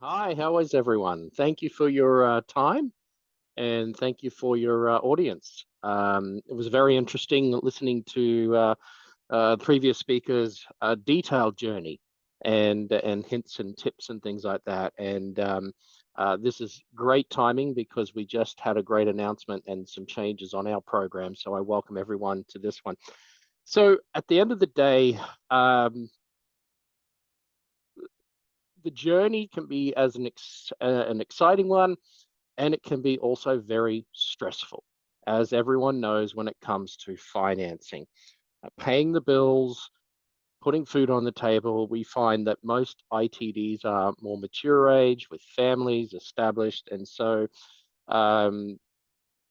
Hi, how is everyone? Thank you for your time and thank you for your audience. It was very interesting listening to previous speakers' detailed journey and hints and tips and things like that. And this is great timing because we just had a great announcement and some changes on our program. So I welcome everyone to this one. So at the end of the day, the journey can be as an exciting one, and it can be also very stressful, as everyone knows when it comes to financing. Paying the bills, putting food on the table, we find that most ITDs are more mature age with families established. And so um,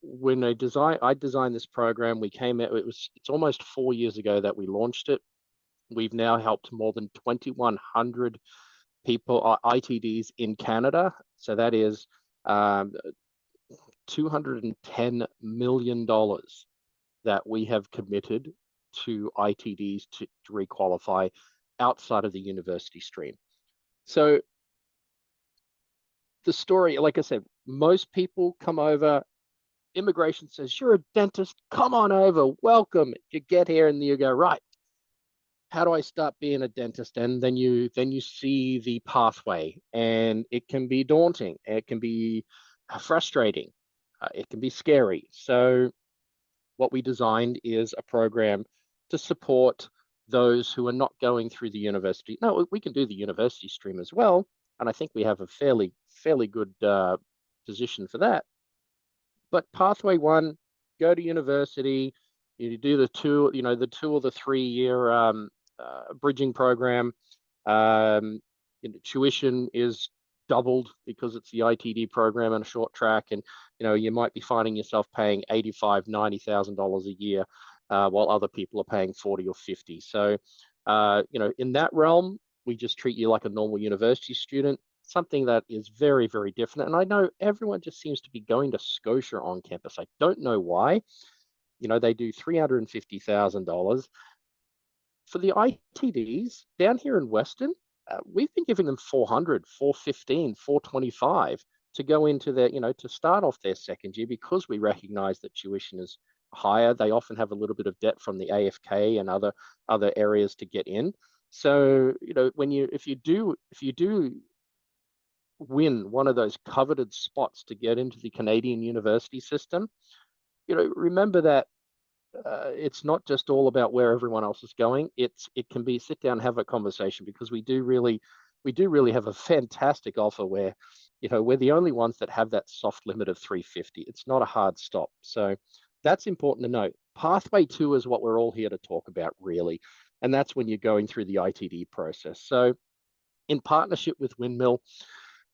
when I designed this program, it's almost 4 years ago that we launched it. We've now helped more than 2,100 people, ITDs in Canada. So that is um, $210 million that we have committed to ITDs to requalify outside of the university stream. So the story, like I said, most people come over. Immigration says, "You're a dentist. Come on over. Welcome." You get here and you go, right, how do I start being a dentist? And then you see the pathway, and it can be daunting. It can be frustrating. It can be scary. So what we designed is a program to support those who are not going through the university. No, we can do the university stream as well, and I think we have a fairly good position for that. But pathway one, go to university. You do the 2 or the 3 year bridging program. Tuition is doubled because it's the ITD program and a short track, and you might be finding yourself paying $85,000-$90,000 a year, while other people are paying 40 or 50. So, in that realm, we just treat you like a normal university student. Something that is very, very different. And I know everyone just seems to be going to Scotia on campus. I don't know why. They do $350,000 for the ITDs down here in Western. We've been giving them 400, 415, 425 to go into their, to start off their second year, because we recognize that tuition is higher. They often have a little bit of debt from the AFK and other areas to get in. So, if you do win one of those coveted spots to get into the Canadian university system, remember that it's not just all about where everyone else is going. It can be sit down and have a conversation, because we do really have a fantastic offer where, we're the only ones that have that soft limit of 350. It's not a hard stop. So that's important to note. Pathway two is what we're all here to talk about, really. And that's when you're going through the ITD process. So in partnership with Windmill,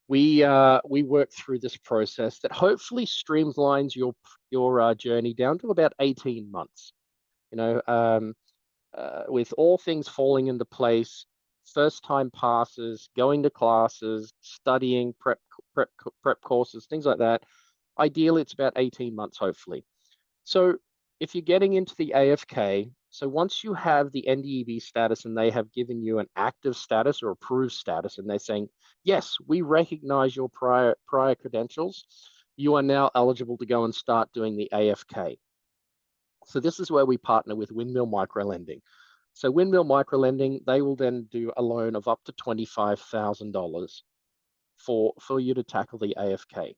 we work through this process that hopefully streamlines your journey down to about 18 months. You know, um, with all things falling into place, first time passes, going to classes, studying, prep courses, things like that. Ideally, it's about 18 months, hopefully. So if you're getting into the AFK, so once you have the NDEB status and they have given you an active status or approved status, and they're saying, yes, we recognize your prior credentials, you are now eligible to go and start doing the AFK. So this is where we partner with Windmill Microlending. So Windmill Microlending, they will then do a loan of up to $25,000 for you to tackle the AFK.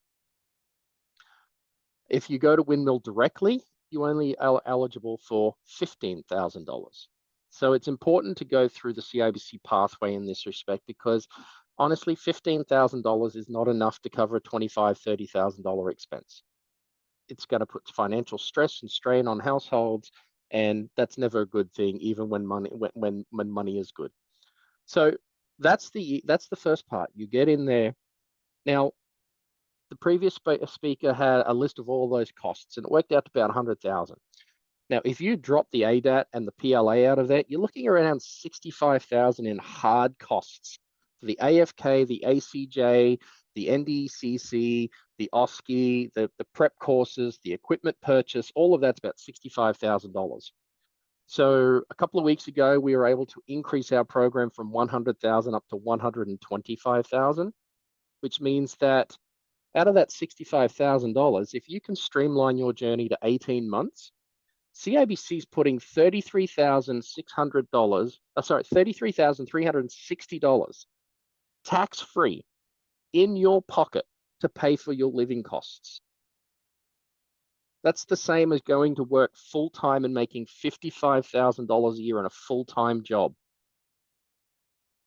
If you go to Windmill directly, you only are eligible for $15,000. So it's important to go through the CIBC pathway in this respect, because honestly, $15,000 is not enough to cover a $25,000, $30,000 expense. It's going to put financial stress and strain on households, and that's never a good thing, even when money is good. So that's the first part. You get in there. Now, the previous speaker had a list of all those costs, and it worked out to about 100,000. Now, if you drop the ADAT and the PLA out of that, you're looking around 65,000 in hard costs for the AFK, the ACJ, the NDCC, the OSCE, the prep courses, the equipment purchase. All of that's about $65,000. So a couple of weeks ago, we were able to increase our program from 100,000 up to 125,000. which means that out of that $65,000, if you can streamline your journey to 18 months, CIBC is putting $33,360 tax-free in your pocket to pay for your living costs. That's the same as going to work full-time and making $55,000 a year in a full-time job.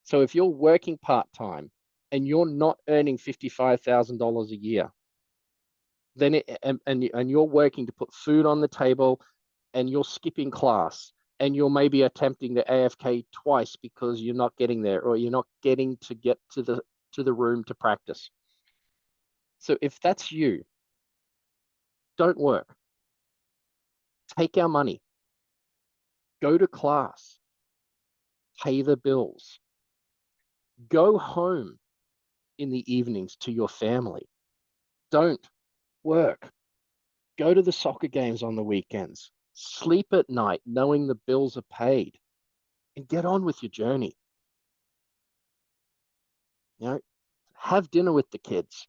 So if you're working part-time and you're not earning $55,000 a year, then and you're working to put food on the table, and you're skipping class, and you're maybe attempting the AFK twice because you're not getting there, or you're not getting to get to the room to practice. So if that's you, don't work. Take our money. Go to class. Pay the bills. Go home in the evenings to your family. Don't work. Go to the soccer games on the weekends. Sleep at night knowing the bills are paid, and get on with your journey. You know, have dinner with the kids.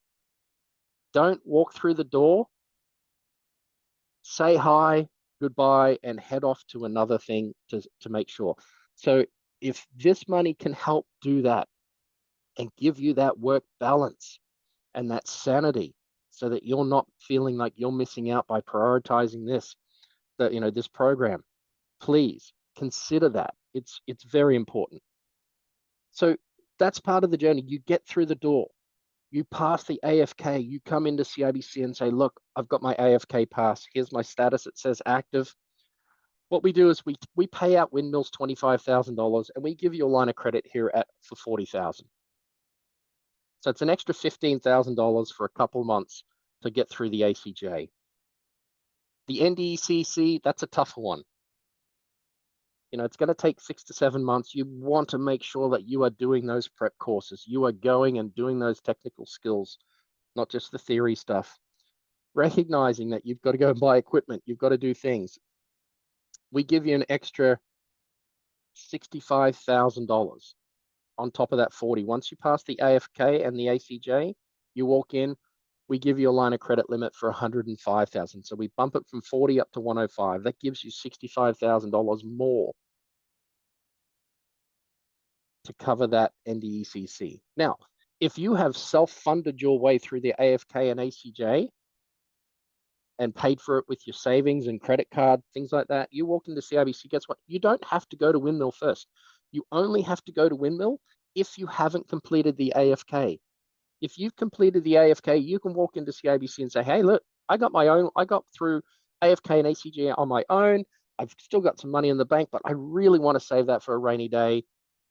Don't walk through the door, say hi, goodbye, and head off to another thing to make sure. So if this money can help do that and give you that work balance and that sanity, so that you're not feeling like you're missing out by prioritizing this program, please consider that. It's very important. So that's part of the journey. You get through the door, you pass the AFK, you come into CIBC and say, look, I've got my AFK pass. Here's my status. It says active. What we do is we pay out Windmills $25,000, and we give you a line of credit here for $40,000. So it's an extra $15,000 for a couple of months to get through the ACJ. The NDECC, that's a tougher one. It's going to take 6 to 7 months. You want to make sure that you are doing those prep courses. You are going and doing those technical skills, not just the theory stuff. Recognizing that you've got to go and buy equipment. You've got to do things. We give you an extra $65,000 on top of that 40. Once you pass the AFK and the ACJ, you walk in, we give you a line of credit limit for $105,000. So we bump it from 40 up to 105. That gives you $65,000 more to cover that NDECC. Now, if you have self-funded your way through the AFK and ACJ and paid for it with your savings and credit card, things like that, you walk into CIBC, guess what? You don't have to go to Windmill first. You only have to go to Windmill if you haven't completed the AFK. If you've completed the AFK, you can walk into CIBC and say, hey, look, I got through AFK and ACJ on my own. I've still got some money in the bank, but I really want to save that for a rainy day.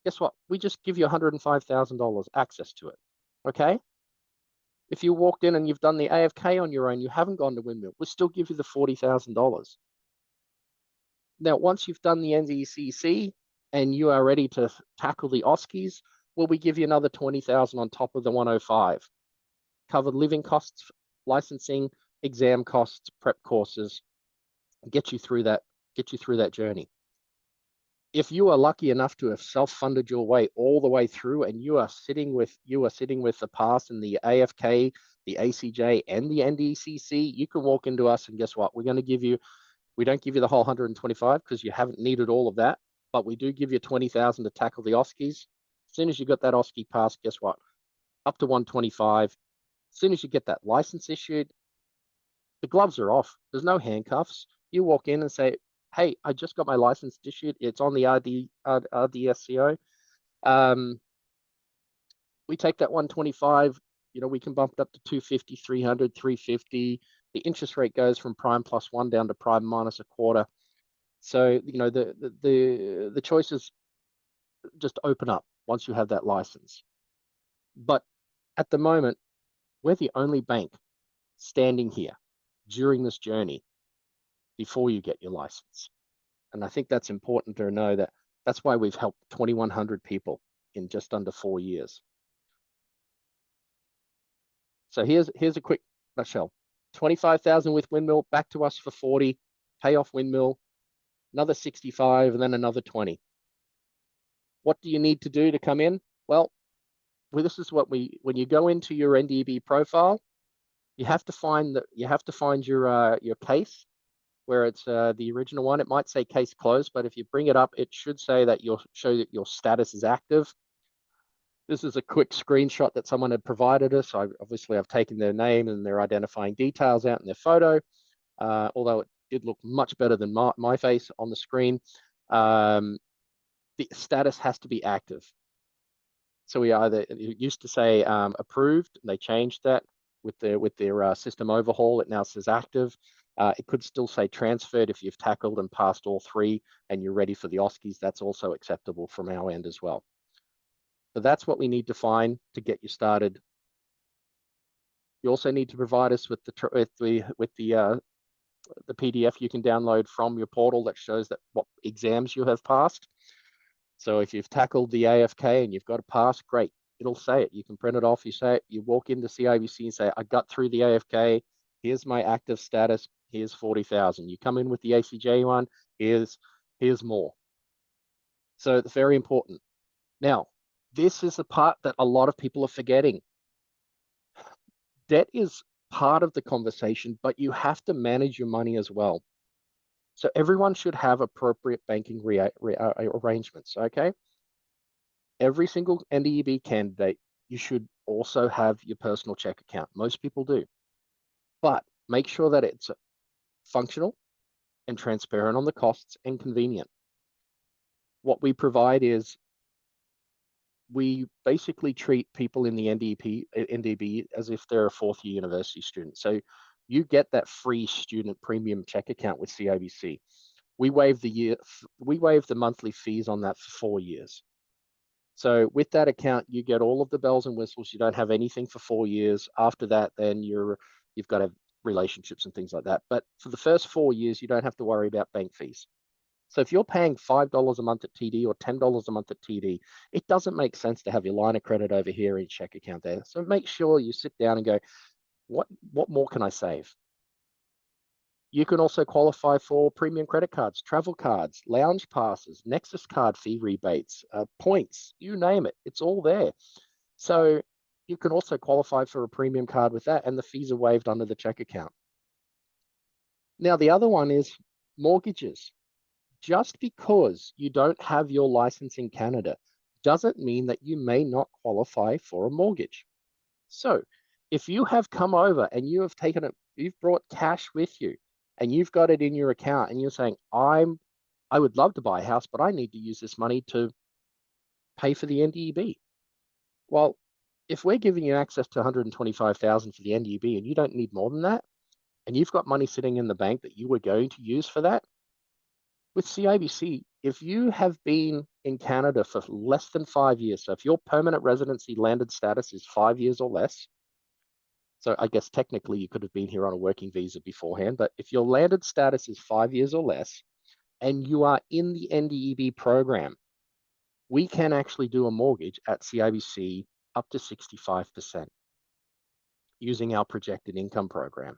Guess what? We just give you $105,000 access to it. Okay? If you walked in and you've done the AFK on your own, you haven't gone to Windmill, we'll still give you the $40,000. Now, once you've done the NDECC and you are ready to tackle the OSCEs, well, we give you another $20,000 on top of the 105. Covered living costs, licensing, exam costs, prep courses, get you through that journey. If you are lucky enough to have self-funded your way all the way through, and you are sitting with the pass and the AFK, the ACJ, and the NDECC, you can walk into us and guess what? We don't give you the whole 125 because you haven't needed all of that, but we do give you 20,000 to tackle the OSCEs. As soon as you got that OSCE pass, guess what? Up to 125. As soon as you get that license issued, the gloves are off. There's no handcuffs. You walk in and say, hey, I just got my license issued. It's on the RDSCO. We take that 125, we can bump it up to 250, 300, 350. The interest rate goes from prime +1 down to prime -1/4. So, the choices just open up once you have that license. But at the moment, we're the only bank standing here during this journey before you get your license. And I think that's important to know that's why we've helped 2,100 people in just under 4 years. So here's a quick nutshell. 25,000 with Windmill, back to us for 40, pay off Windmill, another 65, and then another 20. What do you need to do to come in? Well, this is what when you go into your NDB profile, you have to find your case where it's the original one. It might say case closed, but if you bring it up, it should say that you'll show that your status is active. This is a quick screenshot that someone had provided us. Obviously I've taken their name and their identifying details out in their photo, although it did look much better than my face on the screen. The status has to be active. So it used to say approved, and they changed that with their system overhaul. It now says active. It could still say transferred if you've tackled and passed all three and you're ready for the OSCEs. That's also acceptable from our end as well. So that's what we need to find to get you started. You also need to provide us with the PDF you can download from your portal that shows that what exams you have passed. So if you've tackled the AFK and you've got to pass, great. It'll say it. You can print it off. You say it. You walk into CIBC and say, I got through the AFK. Here's my active status. Here's 40,000. You come in with the ACJ one. Here's more. So it's very important. Now, this is the part that a lot of people are forgetting. Debt is part of the conversation, but you have to manage your money as well. So everyone should have appropriate banking arrangements, okay? Every single NDEB candidate, you should also have your personal check account. Most people do. But make sure that it's functional and transparent on the costs and convenient. What we provide is we basically treat people in the NDB as if they're a fourth-year university student. So you get that free student premium check account with CIBC. We waive the monthly fees on that for 4 years. So with that account, you get all of the bells and whistles. You don't have anything for 4 years. After that, then you've got to have relationships and things like that. But for the first 4 years, you don't have to worry about bank fees. So if you're paying $5 a month at TD or $10 a month at TD, it doesn't make sense to have your line of credit over here and check account there. So make sure you sit down and go, what more can I save? You can also qualify for premium credit cards, travel cards, lounge passes, Nexus card fee rebates, points, you name it. It's all there. So you can also qualify for a premium card with that, and the fees are waived under the check account. Now, the other one is mortgages. Just because you don't have your license in Canada doesn't mean that you may not qualify for a mortgage. So if you have come over and you have you've brought cash with you and you've got it in your account and you're saying, I would love to buy a house, but I need to use this money to pay for the NDEB. Well, if we're giving you access to 125,000 for the NDEB and you don't need more than that, and you've got money sitting in the bank that you were going to use for that, with CIBC, if you have been in Canada for less than 5 years, so if your permanent residency landed status is 5 years or less, so I guess technically you could have been here on a working visa beforehand, but if your landed status is 5 years or less, and you are in the NDEB program, we can actually do a mortgage at CIBC up to 65% using our projected income program.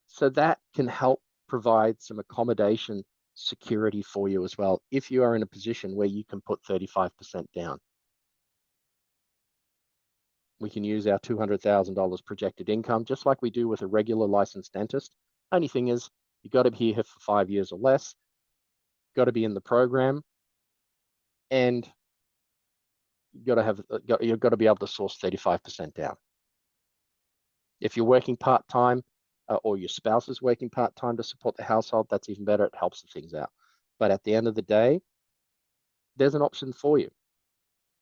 So that can help provide some accommodation security for you as well if you are in a position where you can put 35% down. We can use our $200,000 projected income just like we do with a regular licensed dentist. Only thing is you've got to be here for 5 years or less, got to be in the program, and you've got to be able to source 35% down. If you're working part-time, or your spouse is working part-time to support the household, that's even better. It helps the things out. But at the end of the day, there's an option for you.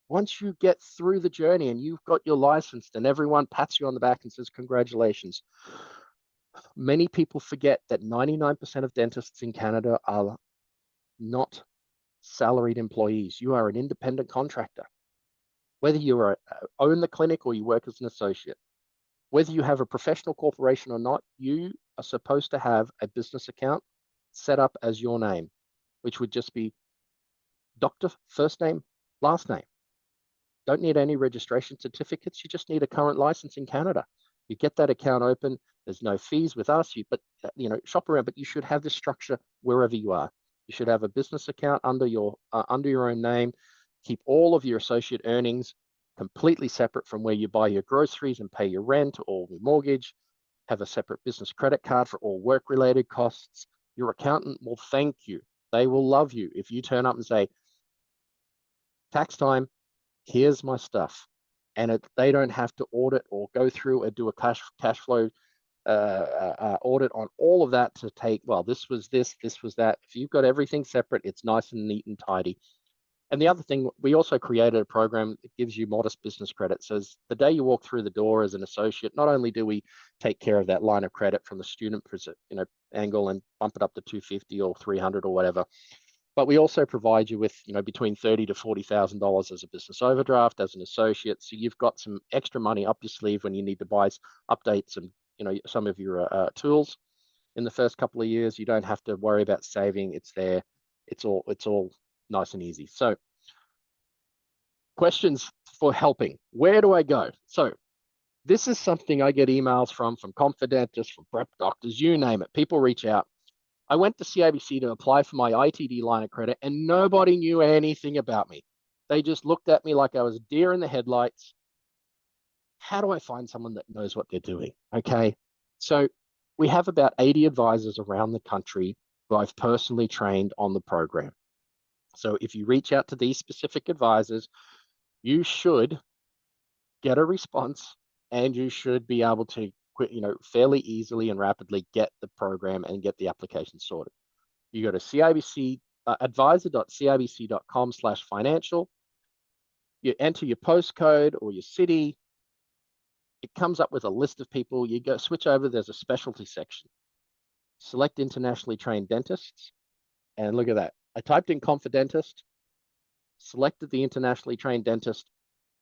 Once you get through the journey and you've got your license and everyone pats you on the back and says, congratulations, many people forget that 99% of dentists in Canada are not salaried employees. You are an independent contractor. Whether you own the clinic or you work as an associate, whether you have a professional corporation or not, you are supposed to have a business account set up as your name, which would just be doctor, first name, last name. Don't need any registration certificates. You just need a current license in Canada. You get that account open. There's no fees with us. But shop around. But you should have this structure wherever you are. You should have a business account under your own name. Keep all of your associate earnings completely separate from where you buy your groceries and pay your rent or your mortgage. Have a separate business credit card for all work-related costs. Your accountant will thank you. They will love you if you turn up and say, tax time, here's my stuff. And they don't have to audit or go through and do a cash flow audit on all of that to take, well, this was this was that. If you've got everything separate, it's nice and neat and tidy. And the other thing, we also created a program that gives you modest business credit. So the day you walk through the door as an associate, not only do we take care of that line of credit from the student angle and bump it up to 250 or 300 or whatever, but we also provide you with between $30,000 to $40,000 as a business overdraft as an associate. So you've got some extra money up your sleeve when you need to update some of your tools in the first couple of years. You don't have to worry about saving. It's there. It's all nice and easy. So questions for helping. Where do I go? So this is something I get emails from ConfiDentist, from prep doctors, you name it. People reach out. I went to CIBC to apply for my ITD line of credit and nobody knew anything about me. They just looked at me like I was a deer in the headlights. How do I find someone that knows what they're doing? Okay. So we have about 80 advisors around the country who I've personally trained on the program. So if you reach out to these specific advisors, you should get a response and you should be able to fairly easily and rapidly get the program and get the application sorted. You go to CIBC, advisor.cibc.com/financial. You enter your postcode or your city. It comes up with a list of people. You go switch over. There's a specialty section. Select internationally trained dentists. And look at that. I typed in ConfiDentist, selected the internationally trained dentist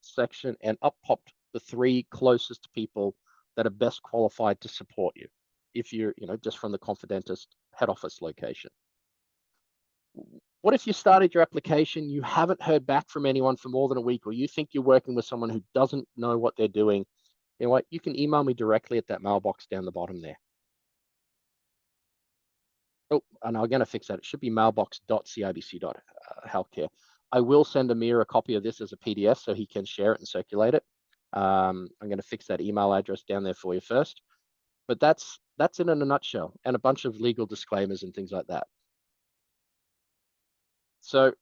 section, and up popped the 3 closest people that are best qualified to support you if you're just from the ConfiDentist head office location. What if you started your application, you haven't heard back from anyone for more than a week, or you think you're working with someone who doesn't know what they're doing? You know what? You can email me directly at that mailbox down the bottom there. Oh, and I'm going to fix that. It should be mailbox.cibc.healthcare. I will send Amir a copy of this as a PDF so he can share it and circulate it. I'm going to fix that email address down there for you first. But that's it in a nutshell, and a bunch of legal disclaimers and things like that. So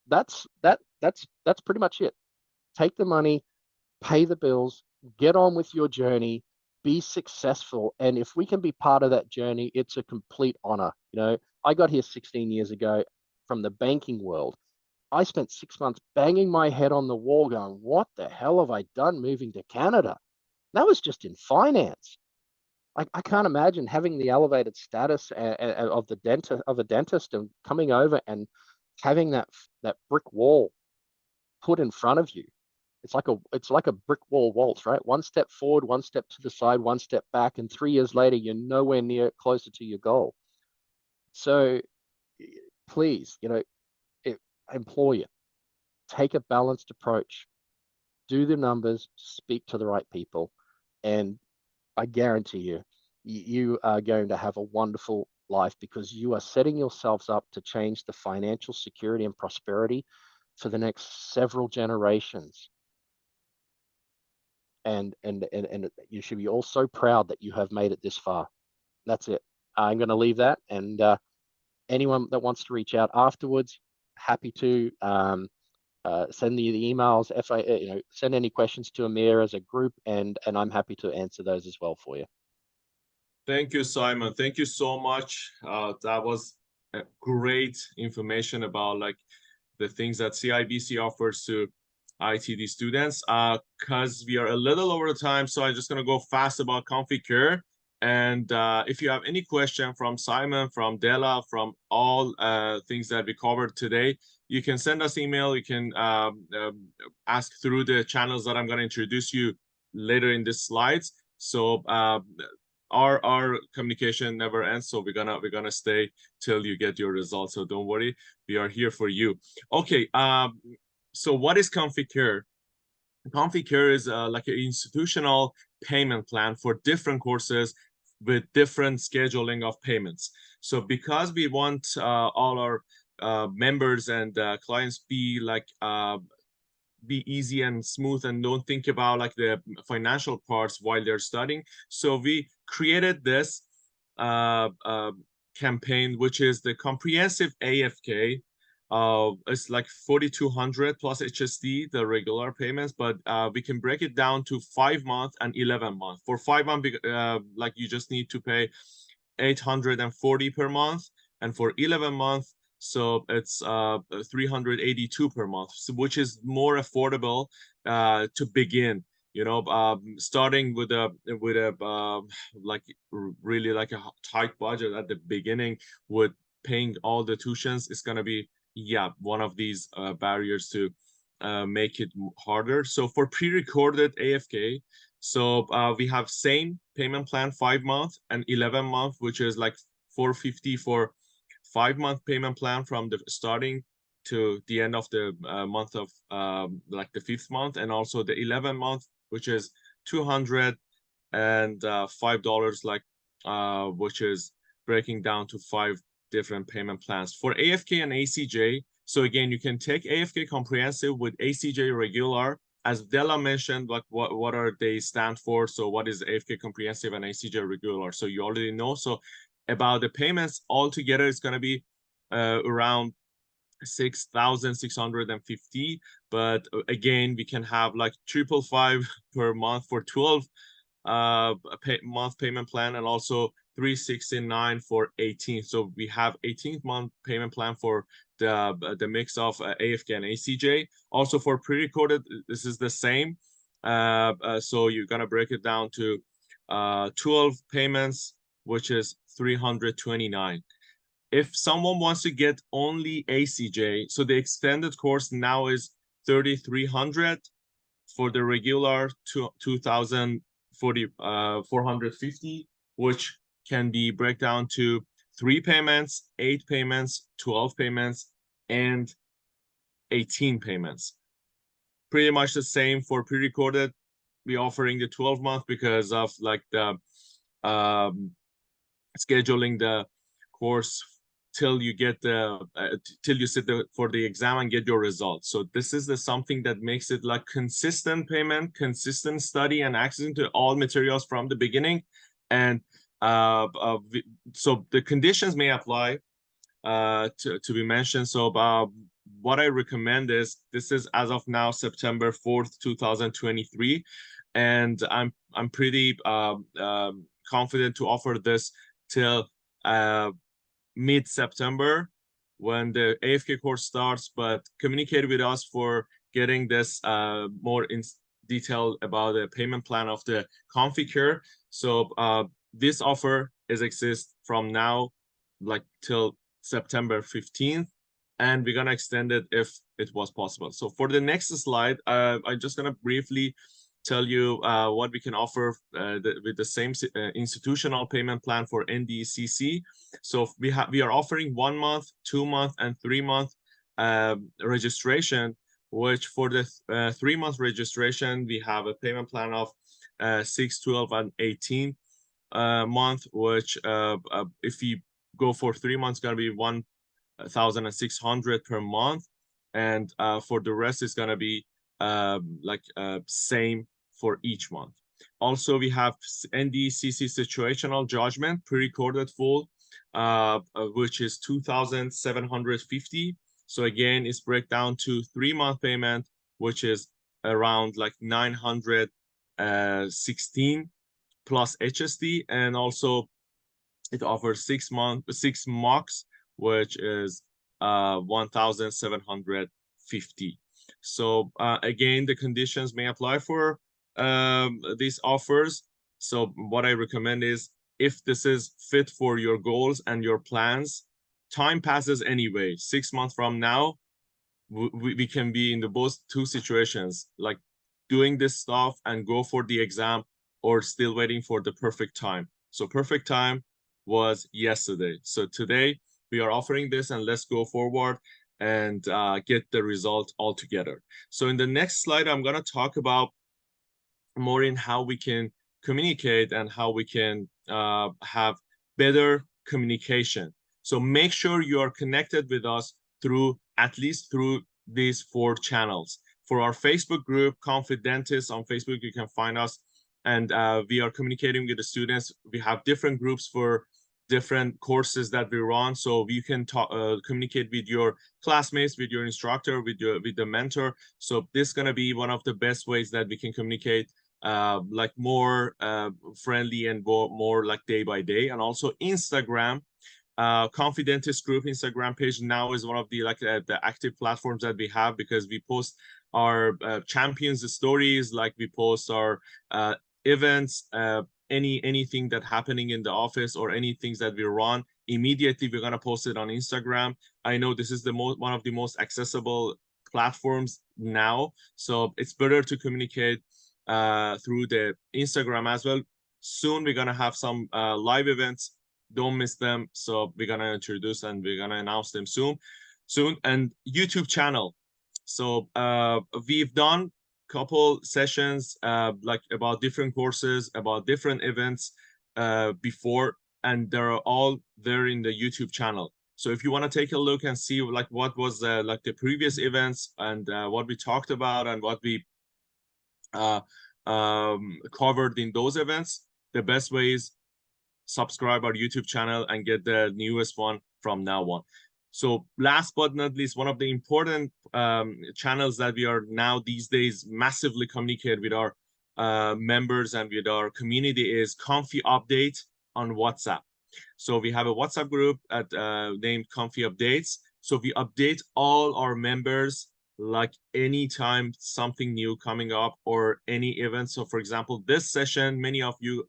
that's pretty much it. Take the money, pay the bills, get on with your journey, be successful. And if we can be part of that journey, it's a complete honor. I got here 16 years ago from the banking world. I spent 6 months banging my head on the wall going, what the hell have I done moving to Canada? That was just in finance. I can't imagine having the elevated status of a dentist and coming over and having that brick wall put in front of you. It's like a brick wall waltz, right? One step forward, one step to the side, one step back, and 3 years later, you're nowhere near closer to your goal. So please, I implore you, take a balanced approach, do the numbers, speak to the right people, and I guarantee you, you are going to have a wonderful life because you are setting yourselves up to change the financial security and prosperity for the next several generations. And you should be all so proud that you have made it this far. That's it. I'm going to leave that, and anyone that wants to reach out afterwards, happy to send the emails. Send any questions to Amir as a group, and I'm happy to answer those as well for you. Thank you, Simon. Thank you so much. That was great information about the things that CIBC offers to ITD students. Because we are a little over the time, so I'm just going to go fast about ConfiCare. And if you have any question from Simon, from Della, from all things that we covered today, you can send us email. You can ask through the channels that I'm going to introduce you later in the slides. So our communication never ends, so we're gonna stay till you get your results. So don't worry, we are here for you. Okay, so what is ConfiCare? ConfiCare is like an institutional payment plan for different courses with different scheduling of payments. So because we want all our members and clients be be easy and smooth and don't think about like the financial parts while they're studying. So we created this campaign, which is the comprehensive AFK. It's like 4,200 plus HSD, the regular payments, but we can break it down to 5 month and 11 month. For 5 month, like you just need to pay 840 per month, and for 11 month, so it's 382 per month, so, which is more affordable to begin. You know, starting with a like really like a tight budget at the beginning with paying all the tuitions is gonna be one of these barriers to make it harder. So for pre-recorded AFK, so we have same payment plan 5 month and 11 month, which is like 450 for 5 month payment plan from the starting to the end of the month of like the 5th month, and also the 11 month, which is $205, like which is breaking down to 5 different payment plans for AFK and ACJ. So again, you can take AFK comprehensive with ACJ regular. As Della mentioned, like what are they stand for? So what is AFK comprehensive and ACJ regular? So you already know. So about the payments altogether, it's going to be around 6,650. But again, we can have like 555 per month for 12 month payment plan, and also 369 for 18. So we have 18th month payment plan for the mix of AFK and ACJ. Also for pre-recorded, this is the same. So you're gonna break it down to 12 payments, which is 329. If someone wants to get only ACJ, so the extended course now is 3,300. For the regular 450, which can be break down to 3 payments, 8 payments, 12 payments, and 18 payments. Pretty much the same for pre-recorded. We're offering the 12-month because of like the scheduling the course till you get the till you sit for the exam and get your results. So this is the something that makes it like consistent payment, consistent study, and accessing to all materials from the beginning. And so the conditions may apply to be mentioned. So what I recommend is, this is as of now September 4th, 2023, and I'm pretty confident to offer this till mid-September when the AFK course starts, but communicate with us for getting this more in detail about the payment plan of the ConfiCare. So this offer exists from now like till September 15th, and we're gonna extend it if it was possible. So for the next slide, I'm just gonna briefly tell you what we can offer with the same institutional payment plan for NDCC. So we are offering 1 month, 2 month, and 3 month registration. Which for the 3 month registration, we have a payment plan of 6, 12, and 18 month. Which if you go for 3 months, gonna be 1,600 per month, and for the rest is gonna be same for each month. Also, we have NDCC situational judgment pre-recorded full, which is 2,750. So again, it's break down to 3 month payment, which is around like 916 plus HSD, and also it offers 6 mocks, which is 1,750. So again, the conditions may apply for these offers. So what I recommend is, if this is fit for your goals and your plans, time passes anyway. 6 months from now, we can be in the both two situations, like doing this stuff and go for the exam, or still waiting for the perfect time. So perfect time was yesterday. So today we are offering this, and let's go forward and get the result all together. So in the next slide, I'm going to talk about more in how we can communicate and how we can have better communication. So make sure you are connected with us through at least through these 4 channels. For our Facebook group, ConfiDentist on Facebook, you can find us, and we are communicating with the students. We have different groups for different courses that we run, so you can talk, communicate with your classmates, with your instructor, with the mentor. So this is going to be one of the best ways that we can communicate, like more friendly and more like day by day. And also Instagram, ConfiDentist group Instagram page now is one of the the active platforms that we have, because we post our champions stories, like we post our events, anything that happening in the office or any things that we run. Immediately we're going to post it on Instagram. I know this is the one of the most accessible platforms now, so it's better to communicate through the Instagram as well. Soon we're going to have some live events, don't miss them. So we're going to introduce and we're going to announce them soon. And YouTube channel. So we've done couple sessions like about different courses, about different events before, and they're all there in the YouTube channel. So if you want to take a look and see like what was like the previous events and what we talked about and what we covered in those events, the best way is subscribe our YouTube channel and get the newest one from now on. So last but not least, one of the important channels that we are now these days massively communicate with our members and with our community is Confi Update on WhatsApp. So we have a WhatsApp group at named Confi Updates. So we update all our members like anytime something new coming up or any event. So for example, this session, many of you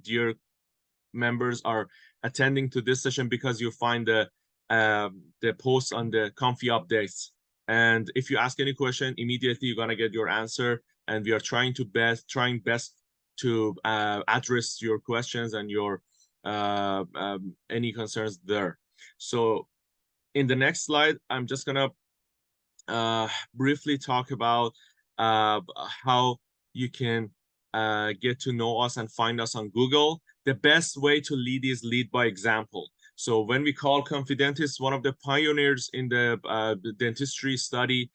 dear members are attending to this session because you find the posts on the Confi Updates, and if you ask any question, immediately you're gonna get your answer, and we are trying best to address your questions and your any concerns there. So in the next slide, I'm just gonna briefly talk about how you can get to know us and find us on Google. The best way to lead is lead by example. So when we call ConfiDentist one of the pioneers in the dentistry study,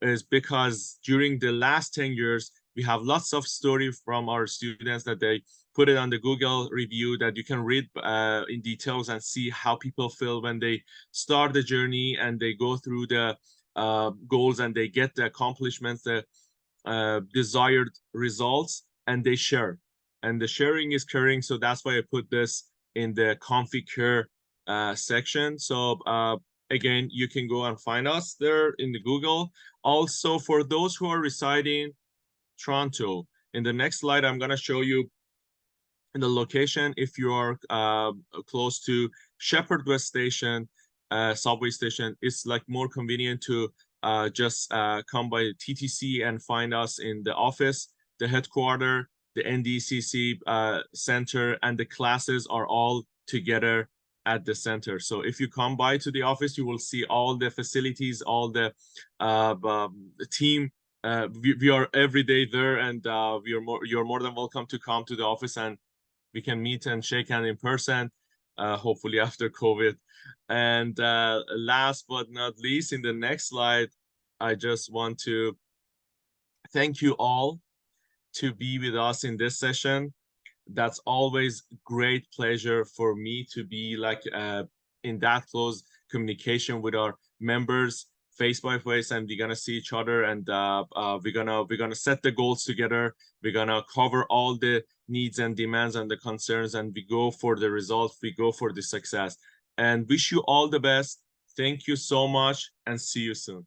is because during the last 10 years, we have lots of stories from our students that they put it on the Google review that you can read in details and see how people feel when they start the journey and they go through the goals and they get the accomplishments, the desired results, and they share. And the sharing is caring, so that's why I put this in the ConfiCare section. So again, you can go and find us there in the Google. Also, for those who are residing Toronto, in the next slide, I'm going to show you in the location. If you are close to Shepherd West Station, subway station, it's like more convenient to just come by TTC and find us in the office, the headquarters, the NDCC center, and the classes are all together at the center. So if you come by to the office, you will see all the facilities, all the team. We are every day there, and you're more than welcome to come to the office, and we can meet and shake hands in person, hopefully after COVID. And last but not least, in the next slide, I just want to thank you all to be with us in this session. That's always great pleasure for me to be like in that close communication with our members face by face, and we're gonna see each other, and we're gonna set the goals together. We're gonna cover all the needs and demands and the concerns, and we go for the results, we go for the success, and wish you all the best. Thank you so much, and see you soon.